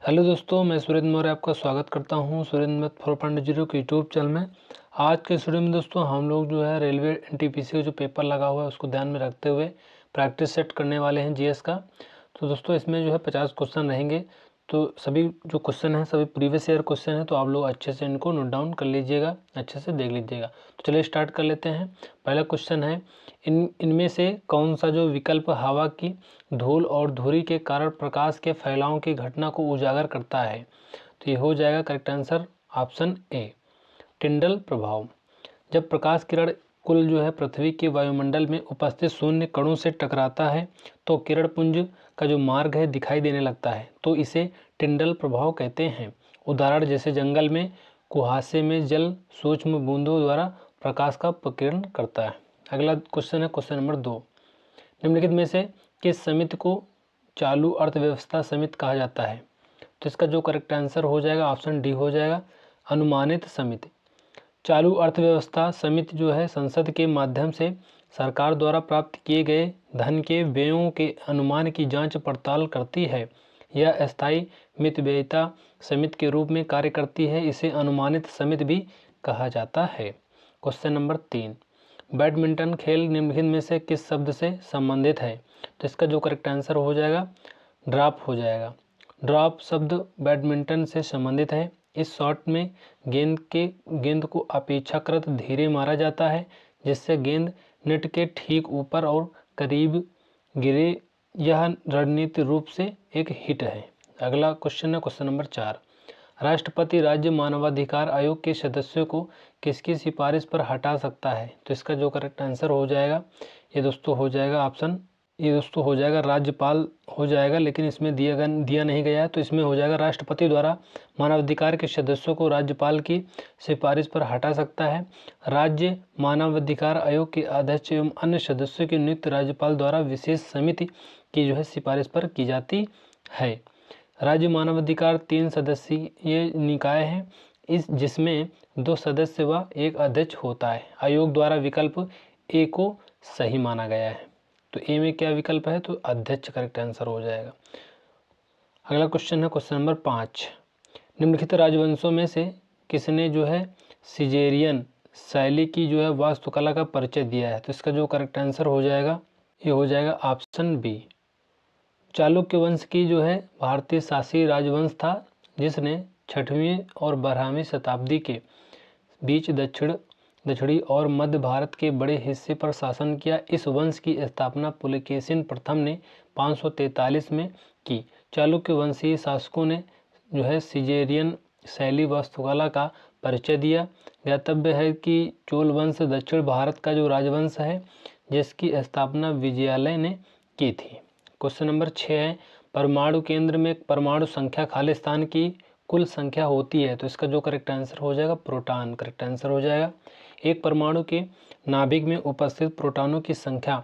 Hello दोस्तों, मैं सुरेंद्र मौर्य आपका स्वागत करता हूं सुरेंद्र मैथ 4.0 के यूट्यूब चैनल में। आज के इस वीडियो में दोस्तों हम लोग जो है रेलवे एनटीपीसी का जो पेपर लगा हुआ है उसको ध्यान में रखते हुए प्रैक्टिस सेट करने वाले हैं जीएस का। तो दोस्तों इसमें जो है 50 क्वेश्चन रहेंगे। तो सभी जो क्वेश्चन हैं सभी प्रीवियस ईयर क्वेश्चन हैं, तो आप लोग अच्छे से इनको नोट डाउन कर लीजिएगा, अच्छे से देख लीजिएगा। तो चलिए स्टार्ट कर लेते हैं। पहला क्वेश्चन है, इनमें से कौन सा जो विकल्प हवा की धूल और धुरी के कारण प्रकाश के फैलाव की घटना को उजागर करता है? तो ये हो जाएगा करेक्ट आंसर ऑप्शन ए, टिंडल प्रभाव। जब प्रकाश किरण कुल जो है पृथ्वी के वायुमंडल में उपस्थित शून्य कणों से टकराता है तो किरण पुंज का जो मार्ग है दिखाई देने लगता है, तो इसे टिंडल प्रभाव कहते हैं। उदाहरण जैसे जंगल में कुहासे में जल सूक्ष्म बूंदों द्वारा प्रकाश का प्रकीर्णन करता है। अगला क्वेश्चन है क्वेश्चन नंबर 2, निम्नलिखित में से किस समिति को चालू अर्थव्यवस्था समिति कहा जाता है? तो इसका जो करेक्ट आंसर हो जाएगा ऑप्शन डी हो जाएगा, अनुमानित समिति। चालू अर्थव्यवस्था समिति जो है संसद के माध्यम से सरकार द्वारा प्राप्त किए गए धन के व्ययों के अनुमान की जांच पड़ताल करती है। यह अस्थायी मितव्ययिता समिति के रूप में कार्य करती है, इसे अनुमानित समिति भी कहा जाता है। क्वेश्चन नंबर 3, बैडमिंटन खेल निम्नलिखित में से किस शब्द से संबंधित है? तो इसका जो करेक्ट आंसर हो जाएगा ड्रॉप हो जाएगा। ड्रॉप शब्द बैडमिंटन से संबंधित है। इस शॉट में गेंद को अपेक्षाकृत धीरे मारा जाता है, जिससे गेंद नेट के ठीक ऊपर और करीब गिरे। यह रणनीतिक रूप से एक हिट है। अगला क्वेश्चन है क्वेश्चन नंबर 4, राष्ट्रपति राज्य मानवाधिकार आयोग के सदस्यों को किसकी सिफारिश पर हटा सकता है? तो इसका जो करेक्ट आंसर हो जाएगा ये दोस्तों हो जाएगा ऑप्शन, ये दोस्तों हो जाएगा राज्यपाल हो जाएगा, लेकिन इसमें दिया नहीं गया है, तो इसमें हो जाएगा राष्ट्रपति द्वारा मानवाधिकार के सदस्यों को राज्यपाल की सिफारिश पर हटा सकता है। राज्य मानवाधिकार आयोग के अध्यक्ष एवं अन्य सदस्यों की नियुक्ति राज्यपाल द्वारा विशेष समिति की जो है सिफारिश पर की जाती है। राज्य मानवाधिकार 3 सदस्यीय निकाय है, जिसमें 2 सदस्य व 1 अध्यक्ष होता है। आयोग द्वारा विकल्प ए को सही माना गया है। तो ए में क्या विकल्प है? तो अध्यक्ष करेक्ट आंसर हो जाएगा। अगला क्वेश्चन है क्वेश्चन नंबर 5, निम्नलिखित राजवंशों में से किसने जो है सिजेरियन शैली की जो है वास्तुकला का परिचय दिया है? तो इसका जो करेक्ट आंसर हो जाएगा ये हो जाएगा ऑप्शन बी, चालुक्य वंश की जो है भारतीय शासी राजवंश था, जिसने 6वीं और 12वीं शताब्दी के बीच दक्षिणी और मध्य भारत के बड़े हिस्से पर शासन किया। इस वंश की स्थापना पुलकेशिन प्रथम ने 543 में की। चालुक्य वंशीय शासकों ने जो है सिजेरियन शैली वास्तुकला का परिचय दिया। ज्ञातव्य है कि चोल वंश दक्षिण भारत का जो राजवंश है, जिसकी स्थापना विजयालय ने की थी। क्वेश्चन नंबर 6 है, परमाणु केंद्र में परमाणु संख्या खाली स्थान की कुल संख्या होती है। तो इसका जो करेक्ट आंसर हो जाएगा प्रोटॉन करेक्ट आंसर हो जाएगा। एक परमाणु के नाभिक में उपस्थित प्रोटॉनों की संख्या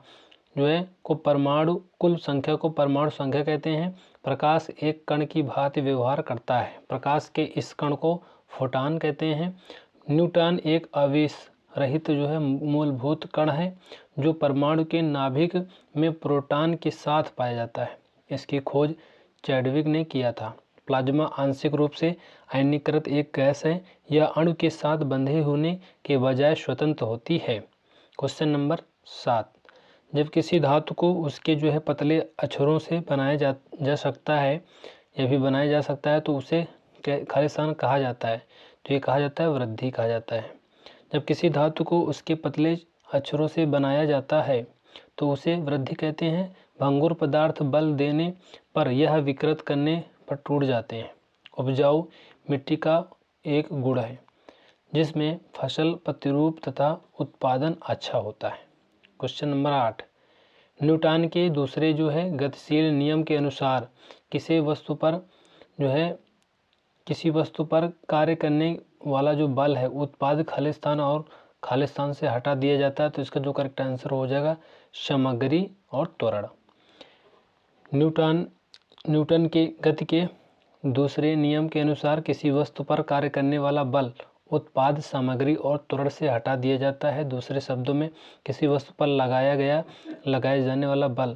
जो है को कुल संख्या को परमाणु संख्या कहते हैं। प्रकाश एक कण की भांति व्यवहार करता है, प्रकाश के इस कण को फोटॉन कहते हैं। न्यूट्रॉन एक आवेश रहित जो है मूलभूत कण है, जो परमाणु के नाभिक में प्रोटॉन के साथ पाया जाता है। इसकी खोज चैडविक ने किया था। प्लाज्मा आंशिक रूप से आयनीकृत एक गैस है, यह अणु के साथ बंधे होने के बजाय स्वतंत्र होती है। क्वेश्चन नंबर 7, जब किसी धातु को उसके जो है पतले अक्षरों से बनाया जा सकता है या भी बनाया जा सकता है तो उसे खाली स्थान कहा जाता है? तो ये कहा जाता है वृद्धि कहा जाता है। जब किसी धातु को उसके पतले अक्षरों से बनाया जाता है तो उसे वृद्धि कहते हैं। भंगुर पदार्थ बल देने पर यह विकृत करने पर टूट जाते हैं। उपजाऊ मिट्टी का एक गुण है, जिसमें फसल प्रतिरूप तथा उत्पादन अच्छा होता है। क्वेश्चन नंबर 8, न्यूटन के दूसरे जो है गतिशील नियम के अनुसार किसी वस्तु पर कार्य करने वाला जो बल है उत्पाद खाली स्थान और खाली स्थान से हटा दिया जाता है। तो इसका जो करेक्ट आंसर हो जाएगा सामग्री और त्वरण। न्यूटन के गति के दूसरे नियम के अनुसार किसी वस्तु पर कार्य करने वाला बल उत्पाद सामग्री और त्वरण से हटा दिया जाता है। दूसरे शब्दों में किसी वस्तु पर लगाया जाने वाला बल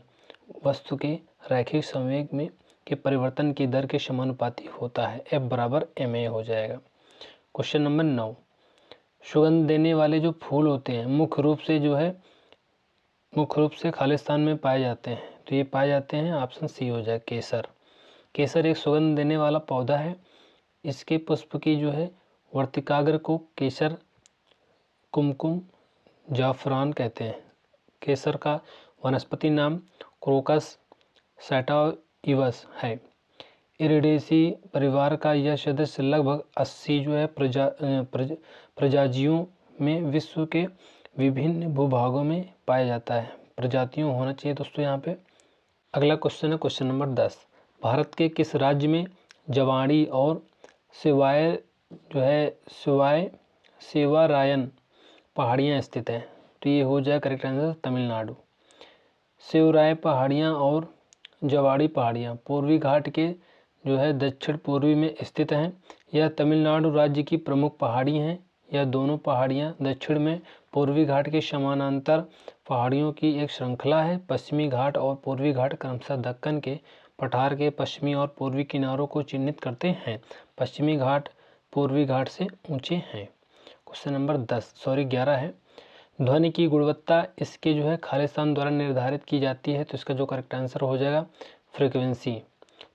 वस्तु के रैखिक संवेग में के परिवर्तन की दर के समानुपाती होता है। F बराबर ma हो जाएगा। क्वेश्चन नंबर 9, सुगंध देने वाले जो फूल होते हैं मुख्य रूप से खालिस्तान में पाए जाते हैं, तो ये पाए जाते हैं, ऑप्शन सी हो जाए केसर। केसर एक सुगंध देने वाला पौधा है। इसके पुष्प की जो है वर्तिकाग्र को केसर, कुमकुम, जाफरान कहते हैं। केसर का वनस्पति नाम क्रोकस सैटाइवस है। इरिडेसी परिवार का यह सदस्य लगभग 80 जो है प्रजातियों में विश्व के विभिन्न भूभागों में पाया जाता है। प्रजातियों होना चाहिए दोस्तों यहाँ पे। अगला क्वेश्चन है क्वेश्चन नंबर 10, भारत के किस राज्य में जवाड़ी और सेवारायन पहाड़ियाँ स्थित हैं? तो ये हो जाए करेक्ट आंसर तमिलनाडु। सेवराय पहाड़ियाँ और जवाड़ी पहाड़ियाँ पूर्वी घाट के जो है दक्षिण पूर्वी में स्थित हैं। यह तमिलनाडु राज्य की प्रमुख पहाड़ी हैं। यह दोनों पहाड़ियाँ दक्षिण में पूर्वी घाट के समानांतर पहाड़ियों की एक श्रृंखला है। पश्चिमी घाट और पूर्वी घाट क्रमशः दक्कन के पठार के पश्चिमी और पूर्वी किनारों को चिन्हित करते हैं। पश्चिमी घाट पूर्वी घाट से ऊंचे हैं। क्वेश्चन नंबर 11 है, ध्वनि की गुणवत्ता इसके जो है खालिस्तान द्वारा निर्धारित की जाती है। तो इसका जो करेक्ट आंसर हो जाएगा फ्रीक्वेंसी।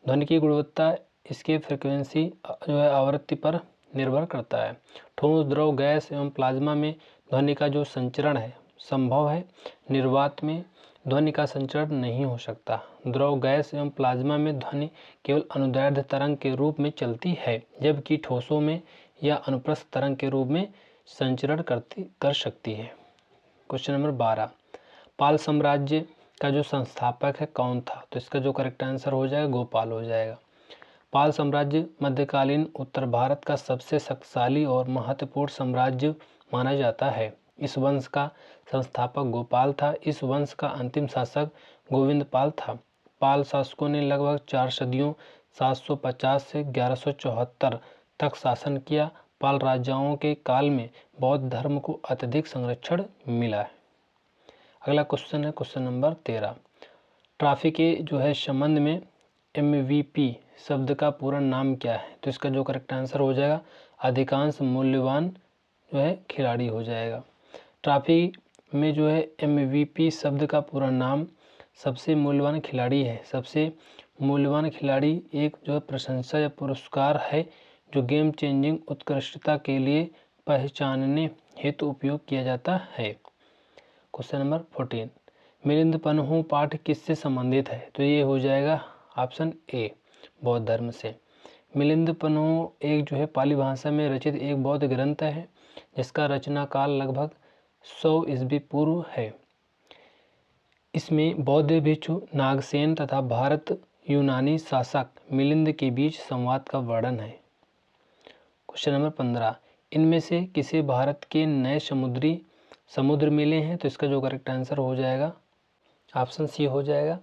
ध्वनि की गुणवत्ता इसके फ्रीक्वेंसी जो है आवृत्ति पर निर्भर करता है। ठोस, द्रव, गैस एवं प्लाज्मा में ध्वनि का जो संचरण है संभव है। निर्वात में ध्वनि का संचरण नहीं हो सकता। द्रव, गैस एवं प्लाज्मा में ध्वनि केवल अनुदैर्ध्य तरंग के रूप में चलती है, जबकि ठोसों में या अनुप्रस्थ तरंग के रूप में संचरण कर सकती है। क्वेश्चन नंबर 12, पाल साम्राज्य का जो संस्थापक है कौन था? तो इसका जो करेक्ट आंसर हो जाएगा गोपाल हो जाएगा। पाल साम्राज्य मध्यकालीन उत्तर भारत का सबसे शक्तिशाली और महत्वपूर्ण साम्राज्य माना जाता है। इस वंश का संस्थापक गोपाल था। इस वंश का अंतिम शासक गोविंद पाल था। पाल शासकों ने लगभग 4 सदियों 750 से 1174 तक शासन किया। पाल राजाओं के काल में बौद्ध धर्म को अत्यधिक संरक्षण मिला है। अगला क्वेश्चन है क्वेश्चन नंबर 13, ट्रॉफी के जो है संबंध में MVP शब्द का पूरा नाम क्या है? तो इसका जो करेक्ट आंसर हो जाएगा अधिकांश मूल्यवान जो है खिलाड़ी हो जाएगा। ट्रॉफी में जो है MVP शब्द का पूरा नाम सबसे मूल्यवान खिलाड़ी है। सबसे मूल्यवान खिलाड़ी एक जो है प्रशंसा या पुरस्कार है जो गेम चेंजिंग उत्कृष्टता के लिए पहचानने हेतु उपयोग किया जाता है। क्वेश्चन नंबर 14, मिलिंद पन्हु पाठ किससे संबंधित है? तो ये हो जाएगा ऑप्शन ए बौद्ध धर्म से। मिलिंद पन्हु एक जो है पाली भाषा में रचित एक बौद्ध ग्रंथ है जिसका रचना काल लगभग 100 ईस्वी पूर्व है। इसमें बौद्ध भिक्षु नागसेन तथा भारत यूनानी शासक मिलिंद के बीच संवाद का वर्णन है। क्वेश्चन नंबर 15, इनमें से किसे भारत के नए समुद्र मिले हैं? तो इसका जो करेक्ट आंसर हो जाएगा ऑप्शन सी हो जाएगा।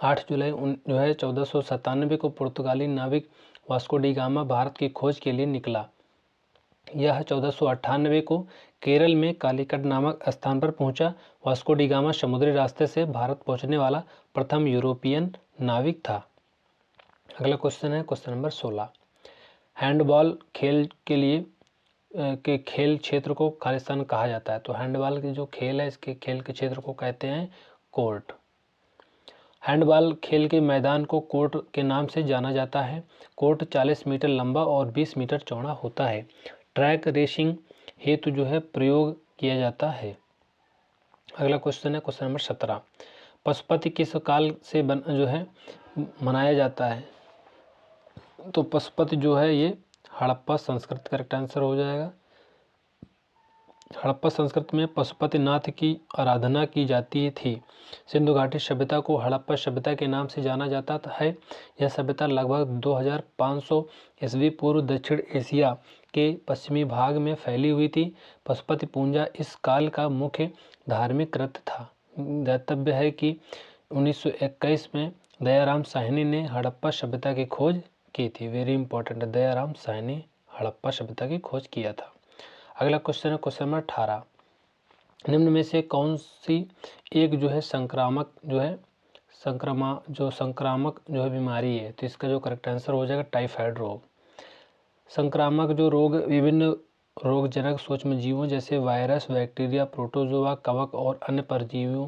8 जुलाई जो है 1497 को पुर्तगाली नाविक वास्को डी गामा भारत की खोज के लिए निकला। यह 1498 को केरल में कालीकट नामक स्थान पर पहुंचा। वास्को डी गामा समुद्री रास्ते से भारत पहुंचने वाला प्रथम यूरोपियन नाविक था। अगला क्वेश्चन है क्वेश्चन नंबर 16, हैंडबॉल खेल के खेल क्षेत्र को खालिस्तान कहा जाता है। तो हैंडबॉल की जो खेल है इसके खेल के क्षेत्र को कहते हैं कोर्ट। हैंडबॉल खेल के मैदान को कोर्ट के नाम से जाना जाता है। कोर्ट 40 मीटर लंबा और 20 मीटर चौड़ा होता है। ट्रैक रेसिंग हेतु जो है प्रयोग किया जाता है। अगला क्वेश्चन है क्वेश्चन नंबर 17, पशुपति किस काल से जो है मनाया जाता है? तो पशुपति जो है ये हड़प्पा संस्कृत करेक्ट आंसर हो जाएगा। हड़प्पा संस्कृति में पशुपतिनाथ की आराधना की जाती थी। सिंधु घाटी सभ्यता को हड़प्पा सभ्यता के नाम से जाना जाता है। यह सभ्यता लगभग 2500 ईस्वी पूर्व दक्षिण एशिया के पश्चिमी भाग में फैली हुई थी। पशुपति पूजा इस काल का मुख्य धार्मिक कृत्य था। ध्यातव्य है कि 1921 में दयाराम साहनी ने हड़प्पा सभ्यता की खोज की थी। वेरी इंपॉर्टेंट, दयाराम साहनी हड़प्पा सभ्यता की खोज किया था। अगला क्वेश्चन है क्वेश्चन नंबर 18, निम्न में से कौन सी एक जो है संक्रामक जो है संक्रामक जो है बीमारी है, तो इसका जो करेक्ट आंसर हो जाएगा टाइफाइड रोग। संक्रामक जो रोग विभिन्न रोगजनक सूक्ष्मजीवों जैसे वायरस, बैक्टीरिया, प्रोटोजोआ, कवक और अन्य परजीवियों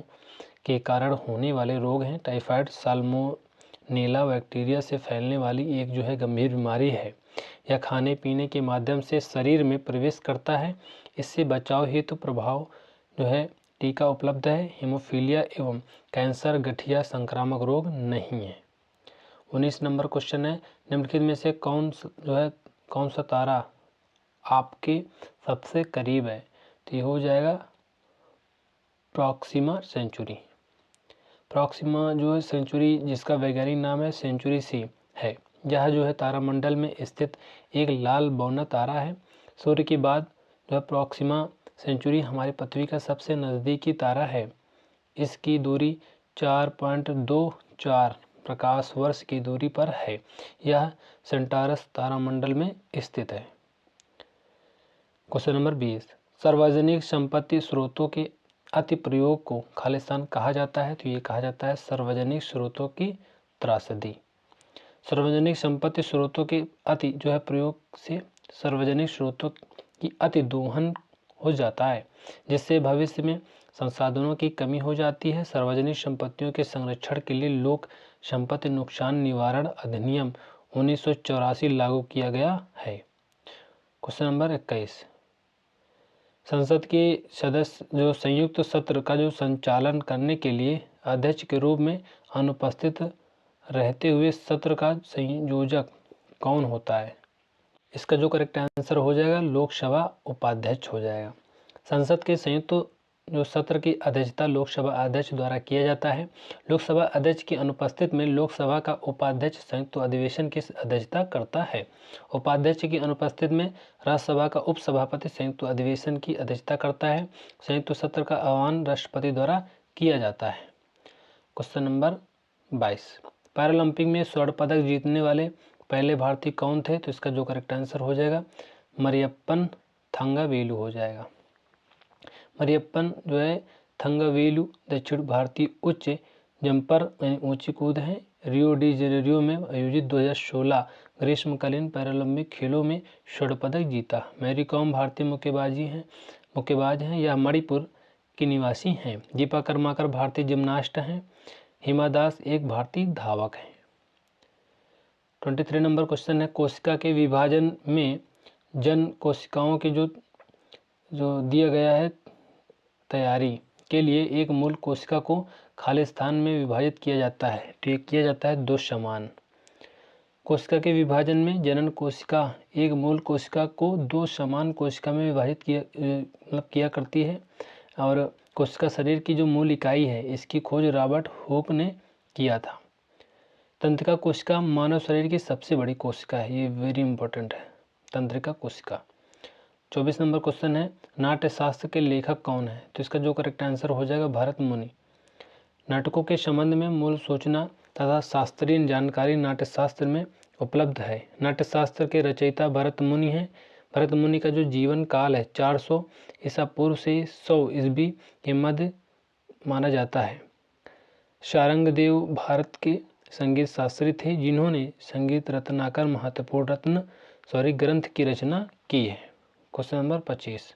के कारण होने वाले रोग हैं। टाइफाइड साल्मोनेला बैक्टीरिया से फैलने वाली एक जो है गंभीर बीमारी है। यह खाने पीने के माध्यम से शरीर में प्रवेश करता है। इससे बचाव हेतु प्रभाव जो है टीका उपलब्ध है। हीमोफीलिया एवं कैंसर, गठिया संक्रामक रोग नहीं है। 19 नंबर क्वेश्चन है, निम्नलिखित में से कौन सा तारा आपके सबसे करीब है? तो ये हो जाएगा प्रॉक्सिमा सेंचुरी। प्रॉक्सिमा जो है सेंचुरी, जिसका वैज्ञानिक नाम है सेंचुरी सी है। यह जो है तारामंडल में स्थित एक लाल बौना तारा है। सूर्य के बाद जो है प्रॉक्सिमा सेंचुरी हमारी पृथ्वी का सबसे नज़दीकी तारा है। इसकी दूरी 4.24 प्रकाश वर्ष की दूरी पर है। यह सेंटारस तारामंडल में स्थित है। क्वेश्चन नंबर 20, सार्वजनिक संपत्ति स्रोतों के अति प्रयोग को खालिस्तान कहा जाता है? तो ये कहा जाता है सार्वजनिक स्रोतों की त्रासदी। सार्वजनिक संपत्ति स्रोतों के अति जो है प्रयोग से सार्वजनिक स्रोतों की अति दोहन हो जाता है, जिससे भविष्य में संसाधनों की कमी हो जाती है। सार्वजनिक संपत्तियों के संरक्षण के लिए लोक संपत्ति नुकसान निवारण अधिनियम 1984 लागू किया गया है। क्वेश्चन नंबर 21, संसद के सदस्य जो संयुक्त सत्र का जो संचालन करने के लिए अध्यक्ष के रूप में अनुपस्थित रहते हुए सत्र का संयोजक कौन होता है? इसका जो करेक्ट आंसर हो जाएगा लोकसभा उपाध्यक्ष हो जाएगा। संसद के संयुक्त जो सत्र की अध्यक्षता लोकसभा अध्यक्ष द्वारा किया जाता है। लोकसभा अध्यक्ष की अनुपस्थिति में लोकसभा का उपाध्यक्ष संयुक्त अधिवेशन की अध्यक्षता करता है। उपाध्यक्ष की अनुपस्थिति में राज्यसभा का उपसभापति संयुक्त अधिवेशन की अध्यक्षता करता है। संयुक्त सत्र का आह्वान राष्ट्रपति द्वारा किया जाता है। क्वेश्चन नंबर 22, पैरालंपिक में स्वर्ण पदक जीतने वाले पहले भारतीय कौन थे? तो इसका जो करेक्ट आंसर हो जाएगा मरियप्पन थंगावेलु हो जाएगा। मरियप्पन जो है थंगावेलु दक्षिण भारतीय उच्च जंपर यानी ऊंची कूद है। रियो डी जेनेरियो में आयोजित 2016 ग्रीष्मकालीन पैरालंपिक खेलों में स्वर्ण पदक जीता। मैरी कॉम भारतीय मुक्केबाज हैं। यह मणिपुर की निवासी हैं। दीपा कर्माकर भारतीय जिम्नास्ट हैं। हिमा दास एक भारतीय धावक हैं। 23 नंबर क्वेश्चन है, कोशिका के विभाजन में जन कोशिकाओं के जो दिया गया है तैयारी के लिए एक मूल कोशिका को खाली स्थान में विभाजित किया जाता है। तो ये किया जाता है 2 समान। कोशिका के विभाजन में जनन कोशिका एक मूल कोशिका को 2 समान कोशिका में विभाजित किया करती है। और कोशिका शरीर की जो मूल इकाई है, इसकी खोज रॉबर्ट हुक ने किया था। तंत्रिका कोशिका मानव शरीर की सबसे बड़ी कोशिका है। ये वेरी इंपॉर्टेंट है, तंत्रिका कोशिका। 24 नंबर क्वेश्चन है, नाट्यशास्त्र के लेखक कौन है? तो इसका जो करेक्ट आंसर हो जाएगा भरत मुनि। नाटकों के संबंध में मूल सूचना तथा शास्त्रीय जानकारी नाट्यशास्त्र में उपलब्ध है। नाट्यशास्त्र के रचयिता भरत मुनि हैं। भरत मुनि का जो जीवन काल है 400 ईसा पूर्व से 100 ईस्वी के मध्य माना जाता है। शारंगदेव भारत के संगीत शास्त्री थे, जिन्होंने संगीत रत्नाकर महत्वपूर्ण ग्रंथ की रचना की है। क्वेश्चन नंबर 25,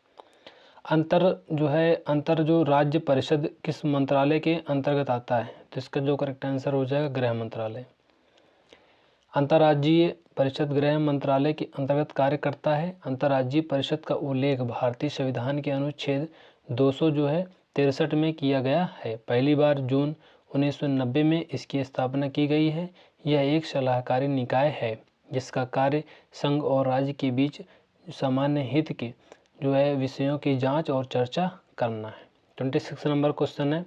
अंतर जो राज्य परिषद किस मंत्रालय के अंतर्गत आता है? तो इसका जो करेक्ट आंसर हो जाएगा गृह मंत्रालय। अंतर्राज्यीय परिषद गृह मंत्रालय के अंतर्गत कार्य करता है। अंतर्राज्यीय परिषद का उल्लेख भारतीय संविधान के अनुच्छेद 263 में किया गया है। पहली बार जून 1990 में इसकी स्थापना की गई है। यह एक सलाहकारी निकाय है, जिसका कार्य संघ और राज्य के बीच सामान्य हित के विषयों की जांच और चर्चा करना है। 26 नंबर क्वेश्चन है,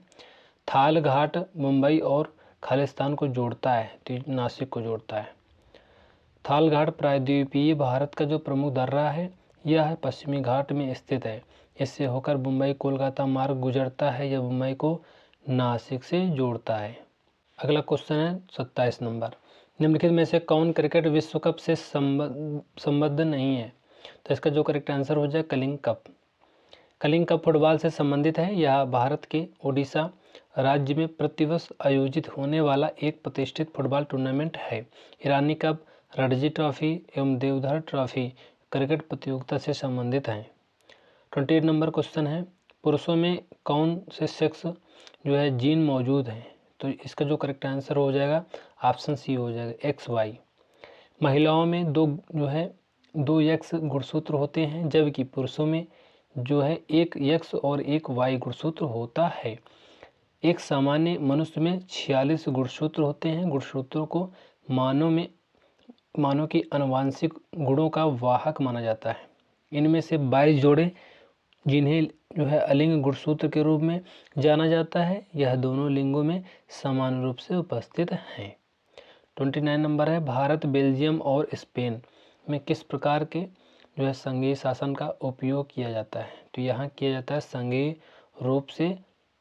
थाल घाट मुंबई और खालिस्तान को जोड़ता है, तो नासिक को जोड़ता है। थाल घाट प्रायद्वीपीय भारत का जो प्रमुख दर्रा है, यह पश्चिमी घाट में स्थित है। इससे होकर मुंबई कोलकाता मार्ग गुजरता है। यह मुंबई को नासिक से जोड़ता है। अगला क्वेश्चन है 27 नंबर, निम्नलिखित में से कौन क्रिकेट विश्व कप से संबद्ध नहीं है? तो इसका जो करेक्ट आंसर हो जाए Kalinga cup. Kalinga cup football से संबंधित है। यह भारत के ओडिशा राज्य में प्रतिवर्ष आयोजित होने वाला एक प्रतिष्ठित फुटबॉल टूर्नामेंट है। ईरानी कप, रणजी ट्रॉफी एवं देवधर ट्रॉफी क्रिकेट प्रतियोगिता से संबंधित हैं। 28 नंबर क्वेश्चन है, पुरुषों में कौन से सेक्स जो है जीन मौजूद हैं? तो इसका जो करेक्ट आंसर हो जाएगा ऑप्शन सी हो जाएगा, XY। महिलाओं में दो X गुणसूत्र होते हैं, जबकि पुरुषों में जो है एक X और एक Y गुणसूत्र होता है। एक सामान्य मनुष्य में 46 गुणसूत्र होते हैं। गुणसूत्रों को मानव की आनुवांशिक गुणों का वाहक माना जाता है। इनमें से 22 जोड़े जिन्हें जो है अलिंग गुणसूत्र के रूप में जाना जाता है, यह दोनों लिंगों में समान रूप से उपस्थित हैं। 29 नंबर है, भारत, बेल्जियम और स्पेन में किस प्रकार के जो है संघीय शासन का उपयोग किया जाता है? तो यहाँ किया जाता है संघीय रूप से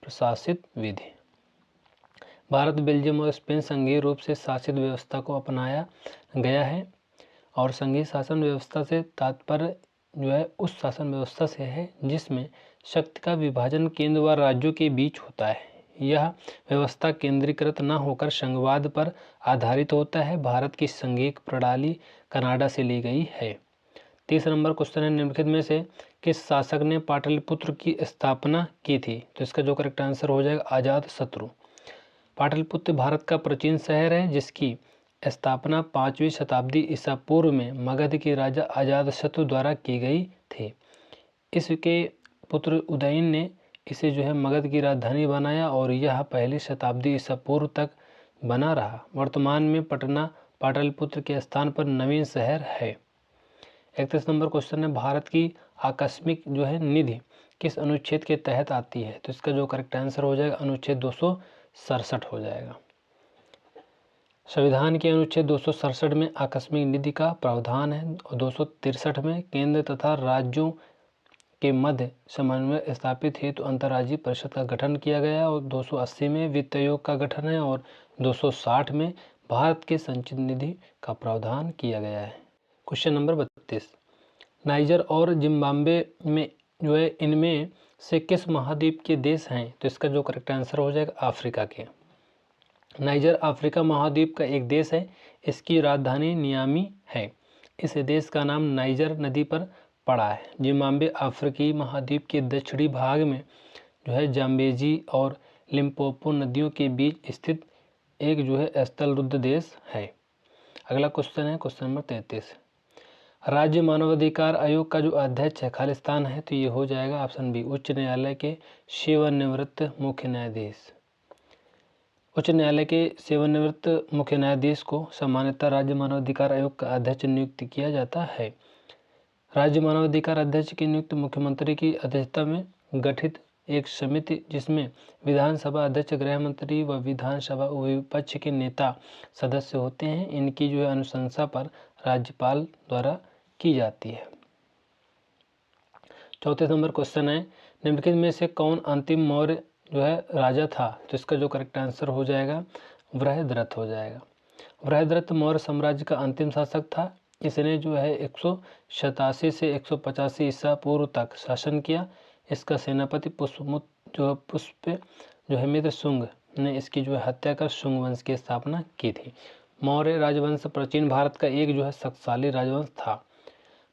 प्रशासित विधि। भारत, बेल्जियम और स्पेन संघीय रूप से शासित व्यवस्था को अपनाया गया है और संघीय शासन व्यवस्था से तात्पर्य जो है उस शासन व्यवस्था से है जिसमें शक्ति का विभाजन केंद्र व राज्यों के बीच होता है। यह व्यवस्था केंद्रीकृत न होकर संघवाद पर आधारित होता है। भारत की संघीय प्रणाली कनाडा से ली गई है। 30 नंबर क्वेश्चन है, निम्नलिखित में से किस शासक ने पाटलिपुत्र की स्थापना की थी? तो इसका जो करेक्ट आंसर हो जाएगा अजातशत्रु। पाटलिपुत्र भारत का प्राचीन शहर है जिसकी स्थापना 5वीं शताब्दी ईसा पूर्व में मगध के राजा अजातशत्रु द्वारा की गई थी। इसके पुत्र उदयन ने इसे जो है मगध की राजधानी बनाया और यह पहली शताब्दी ईसा पूर्व तक बना रहा। वर्तमान में पटना पाटलिपुत्र के स्थान पर नवीन शहर है। 31 नंबर क्वेश्चन है, भारत की आकस्मिक जो है निधि किस अनुच्छेद के तहत आती है? तो इसका जो करेक्ट आंसर हो जाएगा अनुच्छेद 267 हो जाएगा। संविधान के अनुच्छेद 267 में आकस्मिक निधि का प्रावधान है और 263 में केंद्र तथा राज्यों के मध्य समन्वय स्थापित हेतु अंतर्राज्यीय परिषद का गठन किया गया और 280 में वित्त आयोग का गठन है और 260 में भारत के संचित निधि का प्रावधान किया गया है। क्वेश्चन नंबर 32, नाइजर और जिम्बाब्वे में जो है इनमें से किस महाद्वीप के देश हैं? तो इसका जो करेक्ट आंसर हो जाएगा अफ्रीका के। नाइजर अफ्रीका महाद्वीप का एक देश है। इसकी राजधानी नियामी है। इस देश का नाम नाइजर नदी पर पड़ा है। जिम्बाब्वे अफ्रीकी महाद्वीप के दक्षिणी भाग में जो है जाम्बेजी और लिम्पोपो नदियों के बीच स्थित एक जो है स्थलरुद्ध देश है। अगला क्वेश्चन है क्वेश्चन नंबर 33, राज्य मानवाधिकार आयोग का जो अध्यक्ष है खालिस्तान है, तो ये हो जाएगा ऑप्शन बी, उच्च न्यायालय के सेवानिवृत्त मुख्य न्यायाधीश। उच्च न्यायालय के सेवानिवृत्त मुख्य न्यायाधीश को सामान्यतः राज्य मानवाधिकार आयोग का अध्यक्ष नियुक्त किया जाता है। राज्य मानवाधिकार अध्यक्ष की नियुक्ति मुख्यमंत्री की अध्यक्षता में गठित एक समिति जिसमें विधानसभा अध्यक्ष, गृह मंत्री व विधानसभा विपक्ष के नेता सदस्य होते हैं। इनकी जो है अनुशंसा पर राज्यपाल द्वारा की जाती है। 34 नंबर क्वेश्चन है, निम्नलिखित में से कौन अंतिम मौर्य जो है राजा था? तो इसका जो करेक्ट आंसर हो जाएगा बृहद्रथ हो जाएगा। बृहद्रथ मौर्य साम्राज्य का अंतिम शासक था। इसने जो है 187 से 185 ईसा पूर्व तक शासन किया। इसका सेनापति पुष्प जो है मित्र शुंग ने इसकी जो है हत्या कर शुंग वंश की स्थापना की थी। मौर्य राजवंश प्राचीन भारत का एक जो है शक्तिशाली राजवंश था।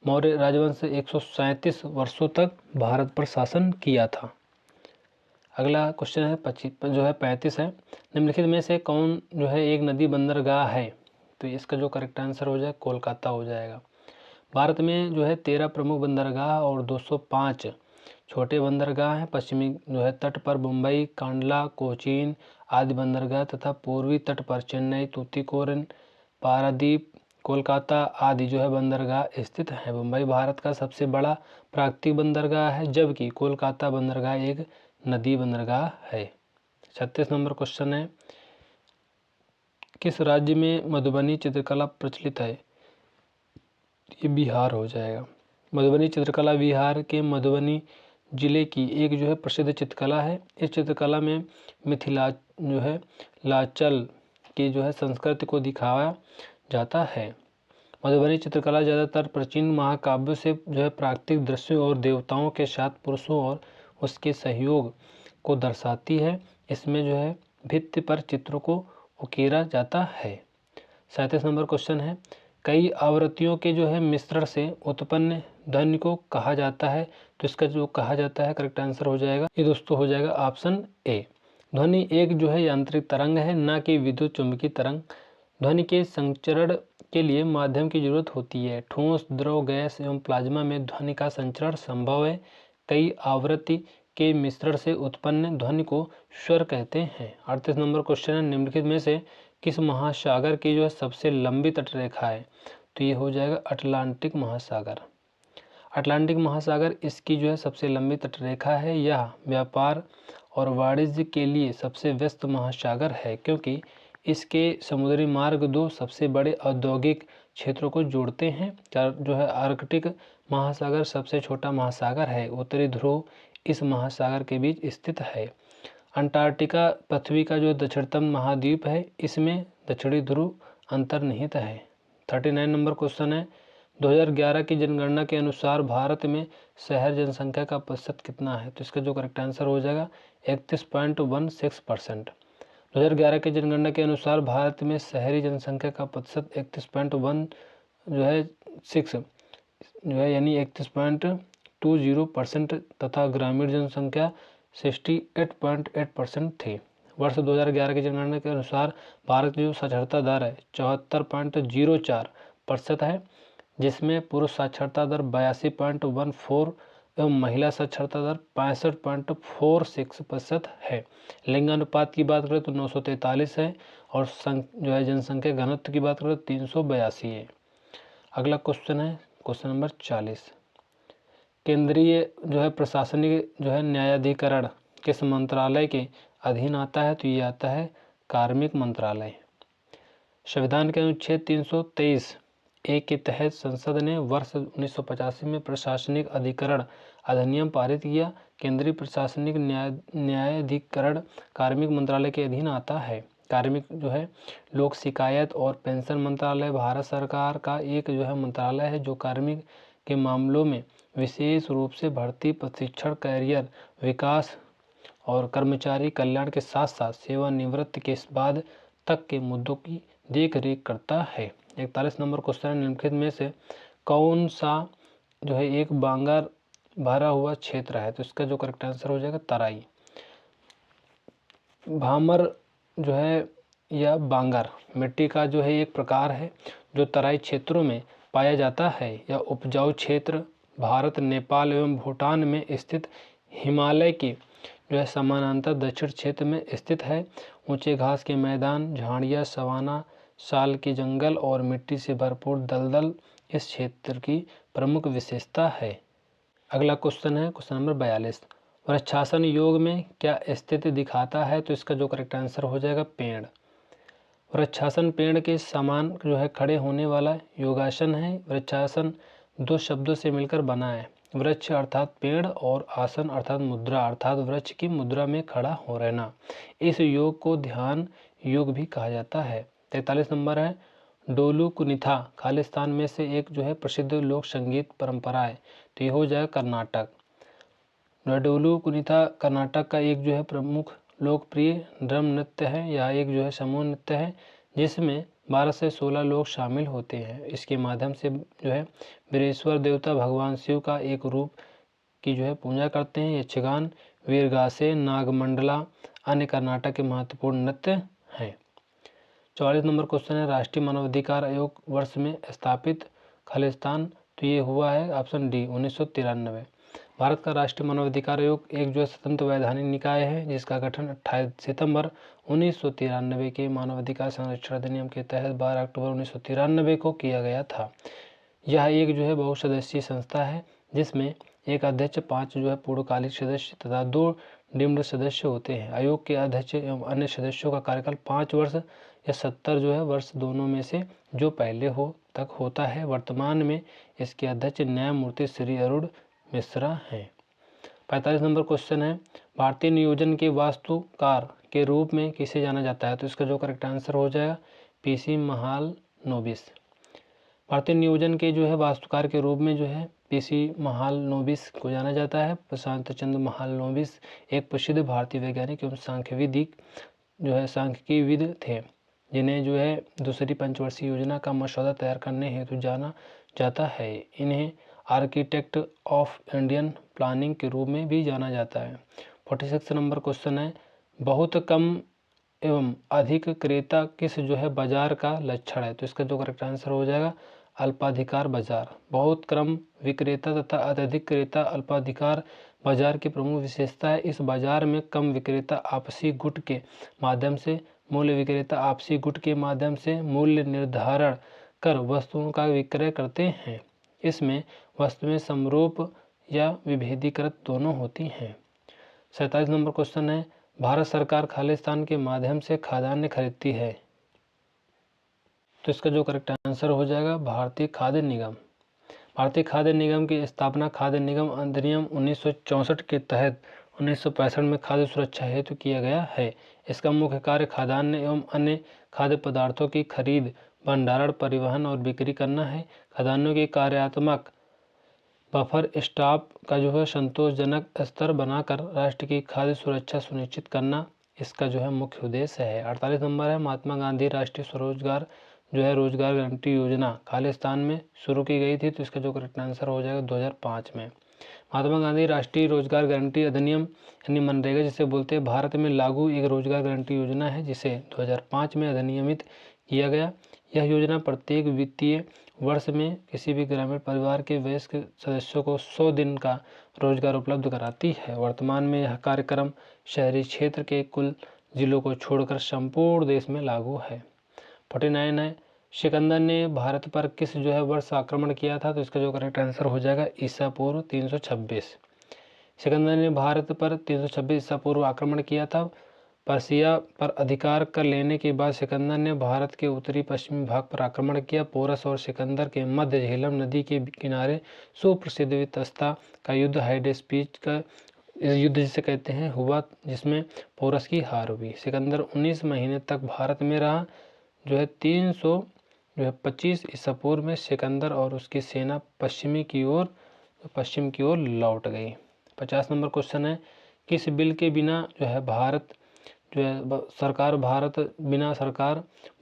मौर्य राजवंश 137 वर्षों तक भारत पर शासन किया था। अगला क्वेश्चन है 35 है, निम्नलिखित में से कौन जो है एक नदी बंदरगाह है? तो इसका जो करेक्ट आंसर हो जाएगा कोलकाता हो जाएगा। भारत में जो है 13 प्रमुख बंदरगाह और 205 छोटे बंदरगाह हैं। पश्चिमी जो है तट पर मुंबई, कांडला, कोचीन आदि बंदरगाह तथा पूर्वी तट पर चेन्नई, तूतीकोरिन, पारादीप, कोलकाता आदि जो है बंदरगाह स्थित है। मुंबई भारत का सबसे बड़ा प्राकृतिक बंदरगाह है, जबकि कोलकाता बंदरगाह एक नदी बंदरगाह है। 36 नंबर क्वेश्चन है, किस राज्य में मधुबनी चित्रकला प्रचलित है? ये बिहार हो जाएगा। मधुबनी चित्रकला बिहार के मधुबनी जिले की एक जो है प्रसिद्ध चित्रकला है। इस चित्रकला में मिथिला जो है लाचल की जो है संस्कृति को दिखाया जाता है। मधुबनी चित्रकला ज़्यादातर प्राचीन महाकाव्यों से जो है प्राकृतिक दृश्यों और देवताओं के साथ पुरुषों और उसके सहयोग को दर्शाती है। इसमें जो है भित्ति पर चित्रों को उकेरा जाता है। 37 नंबर क्वेश्चन है, कई आवृत्तियों के जो है मिश्रण से उत्पन्न ध्वनि को कहा जाता है। तो इसका जो कहा जाता है करेक्ट आंसर हो जाएगा ये दोस्तों हो जाएगा ऑप्शन ए। ध्वनि एक जो है यांत्रिक तरंग है, ना कि विद्युत चुंबकीय तरंग। ध्वनि के संचरण के लिए माध्यम की जरूरत होती है। ठोस, द्रव, गैस एवं प्लाज्मा में ध्वनि का संचरण संभव है। कई आवृत्ति के मिश्रण से उत्पन्न ध्वनि को स्वर कहते हैं। 38 नंबर क्वेश्चन है, निम्नलिखित में से किस महासागर की जो है सबसे लंबी तटरेखा है। तो ये हो जाएगा अटलांटिक महासागर। अटलांटिक महासागर इसकी जो है सबसे लंबी तटरेखा है। यह व्यापार और वाणिज्य के लिए सबसे व्यस्त महासागर है, क्योंकि इसके समुद्री मार्ग दो सबसे बड़े औद्योगिक क्षेत्रों को जोड़ते हैं। जो है आर्कटिक महासागर सबसे छोटा महासागर है। उत्तरी ध्रुव इस महासागर के बीच स्थित है। अंटार्कटिका पृथ्वी का जो दक्षिणतम महाद्वीप है, इसमें दक्षिणी ध्रुव अंतर्निहित है। 39 नंबर क्वेश्चन है, 2011 की जनगणना के अनुसार भारत में शहर जनसंख्या का प्रतिशत कितना है। तो इसका जो करेक्ट आंसर हो जाएगा 31.16%। 2011 की जनगणना के अनुसार भारत में शहरी जनसंख्या का प्रतिशत 31.1 जो है 6 जो है यानी 31.20% तथा ग्रामीण जनसंख्या 68.8% थी। वर्ष 2011 की जनगणना के अनुसार भारत की जो साक्षरता दर है 74.04% है, जिसमें पुरुष साक्षरता दर 82.14 एवं महिला साक्षरता दर 65.46% है। लिंगानुपात की बात करें तो 943 है और जो है जनसंख्या घनत्व की बात करें तो 382 है। अगला क्वेश्चन है क्वेश्चन नंबर 40, केंद्रीय जो है प्रशासनिक जो है न्यायाधिकरण किस मंत्रालय के अधीन आता है। तो ये आता है कार्मिक मंत्रालय। संविधान के अनुच्छेद 323 ए के तहत संसद ने वर्ष 1985 में प्रशासनिक अधिकरण अधिनियम पारित किया। केंद्रीय प्रशासनिक न्यायाधिकरण कार्मिक मंत्रालय के अधीन आता है। कार्मिक जो है लोक शिकायत और पेंशन मंत्रालय भारत सरकार का एक जो है मंत्रालय है, जो कार्मिक के मामलों में विशेष रूप से भर्ती, प्रशिक्षण, कैरियर विकास और कर्मचारी कल्याण के साथ साथ सेवानिवृत्ति के बाद तक के मुद्दों की देख रेख करता है। 41 नंबर क्वेश्चन है, निम्नलिखित में से कौन सा जो है एक बांगर भरा हुआ क्षेत्र है। तो इसका जो करेक्ट आंसर हो जाएगा तराई। भामर जो है या बांगर मिट्टी का जो है एक प्रकार है जो तराई क्षेत्रों में पाया जाता है। यह उपजाऊ क्षेत्र भारत, नेपाल एवं भूटान में स्थित हिमालय के जो है समानांतर दक्षिण क्षेत्र में स्थित है। ऊंचे घास के मैदान, झाड़ियाँ, सवाना, साल के जंगल और मिट्टी से भरपूर दलदल इस क्षेत्र की प्रमुख विशेषता है। अगला क्वेश्चन है क्वेश्चन नंबर 42, वृक्षासन योग में क्या स्थिति दिखाता है। तो इसका जो करेक्ट आंसर हो जाएगा पेड़। वृक्षासन पेड़ के समान जो है खड़े होने वाला योगासन है। वृक्षासन दो शब्दों से मिलकर बना है, वृक्ष अर्थात पेड़ और आसन अर्थात मुद्रा अर्थात वृक्ष की मुद्रा में खड़ा हो रहना। इस योग को ध्यान योग भी कहा जाता है। 43 नंबर है, डोलू कुनिथा खालिस्तान में से एक जो है प्रसिद्ध लोक संगीत परंपरा है। तो ये हो जाएगा कर्नाटक। डोलू कुनिथा कर्नाटक का एक जो है प्रमुख लोकप्रिय ड्रम नृत्य है। यह एक जो है समूह नृत्य है जिसमें 12 से 16 लोग शामिल होते हैं। इसके माध्यम से जो है वीरेश्वर देवता भगवान शिव का एक रूप की जो है पूजा करते हैं। यक्षगान, वीरगासे, नागमंडला अन्य कर्नाटक के महत्वपूर्ण नृत्य हैं। 44 नंबर क्वेश्चन है, राष्ट्रीय मानवाधिकार आयोग वर्ष में स्थापित खालिस्तान। तो ये हुआ है ऑप्शन डी 1993। भारत का राष्ट्रीय मानवाधिकार आयोग एक जो है स्वतंत्र वैधानिक निकाय है जिसका गठन 28 सितंबर 1993 के मानवाधिकार संरक्षण अधिनियम के तहत 12 अक्टूबर 1993 को किया गया था। यह एक जो है बहुसदस्यीय संस्था है जिसमें एक अध्यक्ष, 5 जो है पूर्णकालिक सदस्य तथा 2 डिम्ड सदस्य होते हैं। आयोग के अध्यक्ष एवं अन्य सदस्यों का कार्यकाल 5 वर्ष या 70 जो है वर्ष दोनों में से जो पहले हो तक होता है। वर्तमान में इसके अध्यक्ष न्यायमूर्ति श्री अरुण मिश्रा हैं। 45 नंबर क्वेश्चन है, भारतीय नियोजन के वास्तुकार के रूप में किसे जाना जाता है। तो इसका जो करेक्ट आंसर हो जाएगा पीसी महालनोबिस। भारतीय नियोजन के जो है वास्तुकार के रूप में जो है पीसी महालनोबिस को जाना जाता है। प्रशांत चंद्र महालनोबिस एक प्रसिद्ध भारतीय वैज्ञानिक एवं सांख्यिकीविद थे, जिन्हें जो है दूसरी पंचवर्षीय योजना का मसौदा तैयार करने हेतु जाना जाता है। इन्हें आर्किटेक्ट ऑफ इंडियन प्लानिंग के रूप में भी जाना जाता है। 46 नंबर क्वेश्चन है, बहुत कम एवं अधिक क्रेता किस जो है बाजार का लक्षण है? तो इसका जो करेक्ट आंसर हो जाएगा अल्पाधिकार बाजार। बहुत कम विक्रेता तथा अत्यधिक क्रेता अल्पाधिकार बाजार की प्रमुख विशेषता है। इस बाजार में कम विक्रेता आपसी गुट के माध्यम से मूल्य निर्धारण कर वस्तुओं का विक्रय करते हैं। इसमें वस्तुएं समरूप या विभेदीकृत दोनों होती हैं। 47 नंबर क्वेश्चन है, भारत सरकार खालिस्तान के माध्यम से खाद्यान्न खरीदती है। तो इसका जो करेक्ट आंसर हो जाएगा भारतीय खाद्य निगम। भारतीय खाद्य निगम की स्थापना खाद्य निगम अधिनियम 1964 के तहत 1965 में खाद्य सुरक्षा हेतु किया गया है। इसका मुख्य कार्य खाद्यान्न एवं अन्य खाद्य पदार्थों की खरीद, भंडारण, परिवहन और बिक्री करना है। खाद्यान्नों की कार्यात्मक बफर स्टॉक का जो है संतोषजनक स्तर बनाकर राष्ट्र की खाद्य सुरक्षा सुनिश्चित करना इसका जो है मुख्य उद्देश्य है। 48 नंबर है, महात्मा गांधी राष्ट्रीय स्वरोजगार रोजगार गारंटी योजना खालिस्तान में शुरू की गई थी। तो इसका जो करेक्ट आंसर हो जाएगा 2005 में। महात्मा गांधी राष्ट्रीय रोजगार गारंटी अधिनियम यानी मनरेगा जिसे बोलते हैं, भारत में लागू एक रोजगार गारंटी योजना है जिसे 2005 में अधिनियमित किया गया। यह योजना प्रत्येक वित्तीय वर्ष में किसी भी ग्रामीण परिवार के वयस्क सदस्यों को 100 दिन का रोजगार उपलब्ध कराती है। वर्तमान में यह कार्यक्रम शहरी क्षेत्र के कुल जिलों को छोड़कर संपूर्ण देश में लागू है। 49 है, सिकंदर ने भारत पर किस जो है वर्ष आक्रमण किया था? तो इसका जो करेक्ट आंसर हो जाएगा ईसा पूर्व 326। सिकंदर ने भारत पर 326 ईसा पूर्व आक्रमण किया था। पर्सिया पर अधिकार कर लेने के बाद सिकंदर ने भारत के उत्तरी पश्चिमी भाग पर आक्रमण किया। पोरस और सिकंदर के मध्य झेलम नदी के किनारे सुप्रसिद्ध वितस्ता का युद्ध हाइडेस्पीच का युद्ध जिसे कहते हैं हुआ, जिसमें पोरस की हार हुई। सिकंदर 19 महीने तक भारत में रहा। जो है 325 ईसा पूर्व में सिकंदर और उसकी सेना पश्चिम की ओर लौट गई। 50 नंबर क्वेश्चन है, किस बिल के बिना जो है सरकार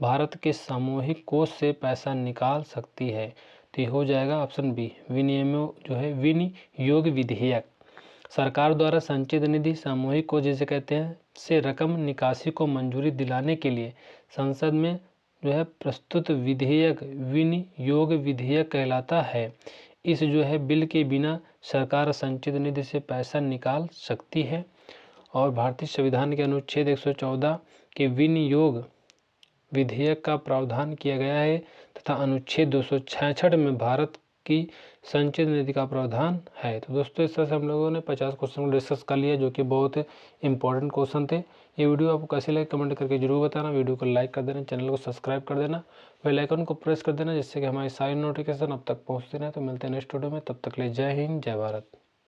भारत के सामूहिक कोष से पैसा निकाल सकती है? तो ये हो जाएगा ऑप्शन बी, विनियोग विधेयक। सरकार द्वारा संचित निधि सामूहिक कोष जिसे कहते हैं से रकम निकासी को मंजूरी दिलाने के लिए संसद में जो है प्रस्तुत विधेयक विनियोग विधेयक कहलाता है। इस जो है बिल के बिना सरकार संचित निधि से पैसा निकाल सकती है। और भारतीय संविधान के अनुच्छेद 114 के विनियोग विधेयक का प्रावधान किया गया है तथा अनुच्छेद 266 में भारत की संचित निधि का प्रावधान है। तो दोस्तों इस तरह से हम लोगों ने 50 क्वेश्चन को डिस्कस कर लिया जो कि बहुत इंपॉर्टेंट क्वेश्चन थे। ये वीडियो आपको कैसे लगे कमेंट करके जरूर बताना। वीडियो को लाइक कर देना, चैनल को सब्सक्राइब कर देना, बेल आइकन को प्रेस कर देना जिससे कि हमारी सारी नोटिफिकेशन अब तक पहुँचते रहे। तो मिलते हैं नेक्स्ट वीडियो में, तब तक ले जय हिंद जय भारत।